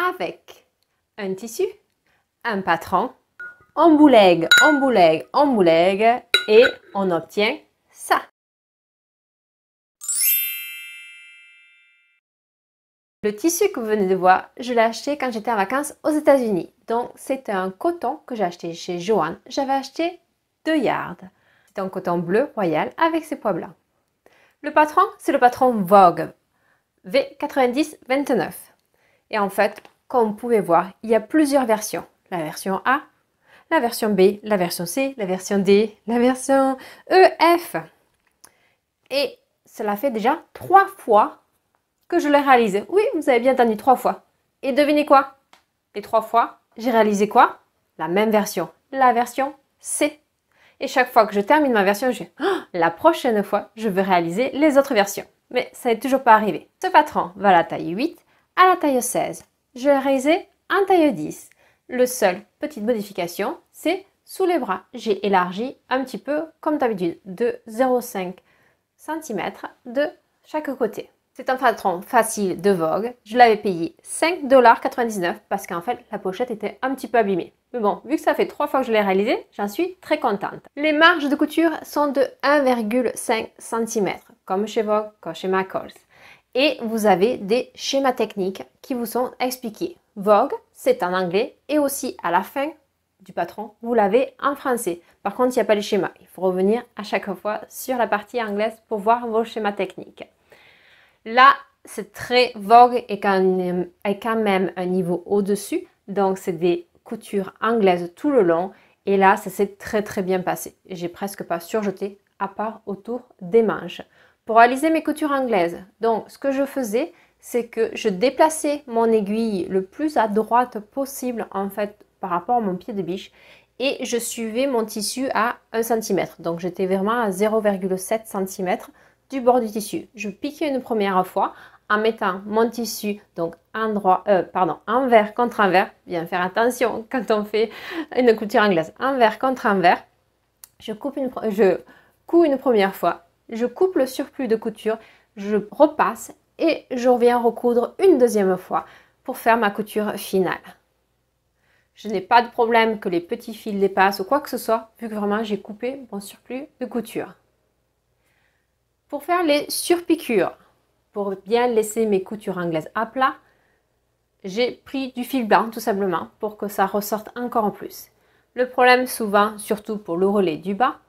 avec un tissu, un patron, on boulègue, on boulègue, on boulègue et on obtient ça. Le tissu que vous venez de voir, je l'ai acheté quand j'étais en vacances aux États-Unis. Donc, c'est un coton que j'ai acheté chez Joanne. J'avais acheté 2 yards. C'est un coton bleu royal avec ses pois blancs. Le patron, c'est le patron Vogue V90-29. Et en fait, comme vous pouvez voir, il y a plusieurs versions. La version A, la version B, la version C, la version D, la version E, F. Et cela fait déjà 3 fois que je l'ai réalisé. Oui, vous avez bien entendu 3 fois. Et devinez quoi? Les 3 fois, j'ai réalisé quoi? La même version, la version C. Et chaque fois que je termine ma version, je dis la prochaine fois, je veux réaliser les autres versions. Mais ça n'est toujours pas arrivé. Ce patron va à la taille 8 à la taille 16. Je l'ai réalisé en taille 10. Le seul petite modification, c'est sous les bras. J'ai élargi un petit peu, comme d'habitude, de 0,5 cm de chaque côté. C'est un patron facile de Vogue. Je l'avais payé 5,99 $ parce qu'en fait, la pochette était un petit peu abîmée. Mais bon, vu que ça fait 3 fois que je l'ai réalisé, j'en suis très contente. Les marges de couture sont de 1,5 cm, comme chez Vogue, comme chez McCall's. Et vous avez des schémas techniques qui vous sont expliqués. Vogue, c'est en anglais et aussi à la fin du patron, vous l'avez en français. Par contre, il n'y a pas les schémas. Il faut revenir à chaque fois sur la partie anglaise pour voir vos schémas techniques. Là, c'est très Vogue et quand même un niveau au-dessus. Donc, c'est des coutures anglaises tout le long. Et là, ça s'est très bien passé. J'ai presque pas surjeté, à part autour des manches. Pour réaliser mes coutures anglaises, donc ce que je faisais, c'est que je déplaçais mon aiguille le plus à droite possible en fait par rapport à mon pied de biche et je suivais mon tissu à 1 cm. Donc j'étais vraiment à 0,7 cm du bord du tissu. Je piquais une première fois en mettant mon tissu donc envers contre envers. Bien faire attention quand on fait une couture anglaise. Envers contre envers. Je couds une première fois. Je coupe le surplus de couture, je repasse et je reviens recoudre une deuxième fois pour faire ma couture finale. Je n'ai pas de problème que les petits fils dépassent ou quoi que ce soit, vu que vraiment j'ai coupé mon surplus de couture. Pour faire les surpiqûres, pour bien laisser mes coutures anglaises à plat, j'ai pris du fil blanc tout simplement pour que ça ressorte encore plus. Le problème souvent, surtout pour le relais du bas,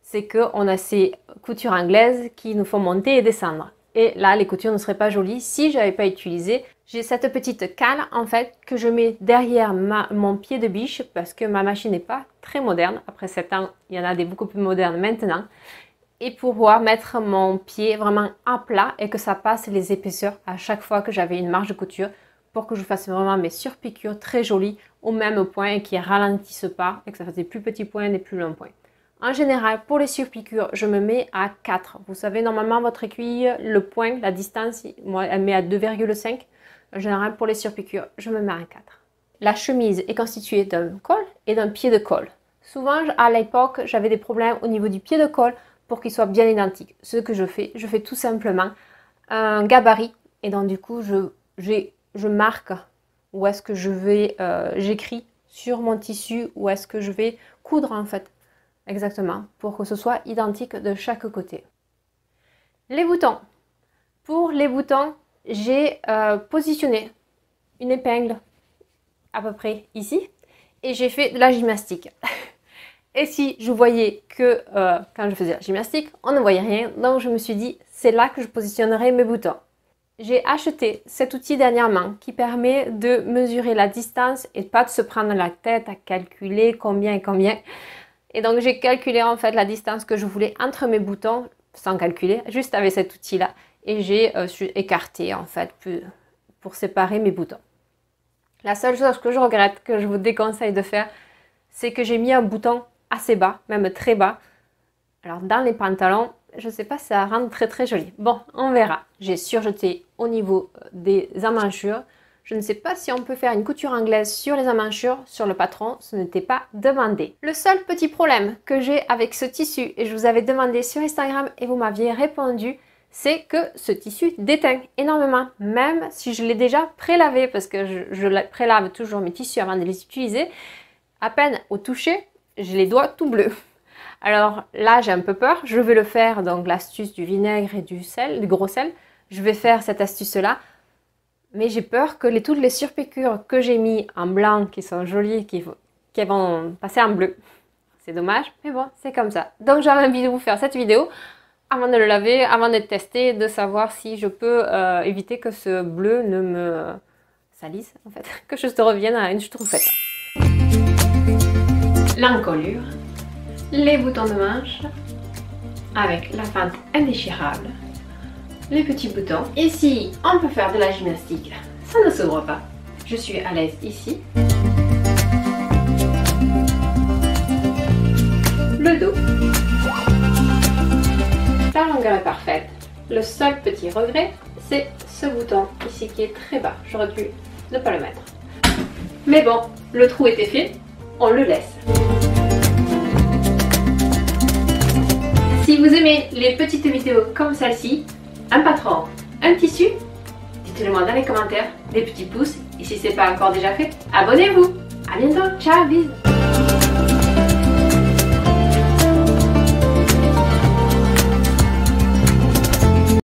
c'est qu'on a ces coutures anglaises qui nous font monter et descendre. Et là, les coutures ne seraient pas jolies si je n'avais pas utilisé. J'ai cette petite cale en fait que je mets derrière mon pied de biche parce que ma machine n'est pas très moderne. Après 7 ans, il y en a des beaucoup plus modernes maintenant. Et pour pouvoir mettre mon pied vraiment à plat et que ça passe les épaisseurs à chaque fois que j'avais une marge de couture pour que je fasse vraiment mes surpiqûres très jolies au même point et qui ne ralentissent pas et que ça fasse des plus petits points, des plus longs points. En général, pour les surpiqûres, je me mets à 4. Vous savez, normalement, votre aiguille, le point, la distance, moi, elle met à 2,5. En général, pour les surpiqûres, je me mets à 4. La chemise est constituée d'un col et d'un pied de col. Souvent, à l'époque, j'avais des problèmes au niveau du pied de col pour qu'il soit bien identique. Ce que je fais tout simplement un gabarit. Et donc, du coup, je marque où est-ce que je vais, j'écris sur mon tissu où est-ce que je vais coudre en fait. Exactement, pour que ce soit identique de chaque côté. Les boutons. Pour les boutons, j'ai positionné une épingle à peu près ici et j'ai fait de la gymnastique. Et si je voyais que quand je faisais la gymnastique, on ne voyait rien, donc je me suis dit c'est là que je positionnerai mes boutons. J'ai acheté cet outil dernièrement qui permet de mesurer la distance et pas de se prendre la tête à calculer combien et combien. Et donc, j'ai calculé en fait la distance que je voulais entre mes boutons, sans calculer, juste avec cet outil-là. Et j'ai écarté en fait pour séparer mes boutons. La seule chose que je regrette, que je vous déconseille de faire, c'est que j'ai mis un bouton assez bas, même très bas. Alors, dans les pantalons, je ne sais pas si ça rend très joli. Bon, on verra. J'ai surjeté au niveau des emmanchures. Je ne sais pas si on peut faire une couture anglaise sur les emmanchures, sur le patron, ce n'était pas demandé. Le seul petit problème que j'ai avec ce tissu, et je vous avais demandé sur Instagram et vous m'aviez répondu, c'est que ce tissu déteint énormément, même si je l'ai déjà prélavé, parce que je prélave toujours mes tissus avant de les utiliser. À peine au toucher, j'ai les doigts tout bleus. Alors là, j'ai un peu peur, je vais le faire, donc l'astuce du vinaigre et du sel, du gros sel, je vais faire cette astuce-là, mais j'ai peur que toutes les surpiqûres que j'ai mis en blanc, qui sont jolies, qui vont passer en bleu. C'est dommage, mais bon, c'est comme ça. Donc j'avais envie de vous faire cette vidéo avant de le laver, avant de tester, de savoir si je peux éviter que ce bleu ne me salisse, en fait, que je te revienne à une schtroumpfette. L'encolure, les boutons de manche, avec la fente indéchirable, les petits boutons. Ici, on peut faire de la gymnastique, ça ne s'ouvre pas. Je suis à l'aise ici. Le dos. La longueur est parfaite. Le seul petit regret, c'est ce bouton ici qui est très bas. J'aurais dû ne pas le mettre. Mais bon, le trou était fait, on le laisse. Si vous aimez les petites vidéos comme celle-ci, un patron, un tissu, dites-le moi dans les commentaires, des petits pouces. Et si ce n'est pas encore déjà fait, abonnez-vous. À bientôt, ciao, bisous.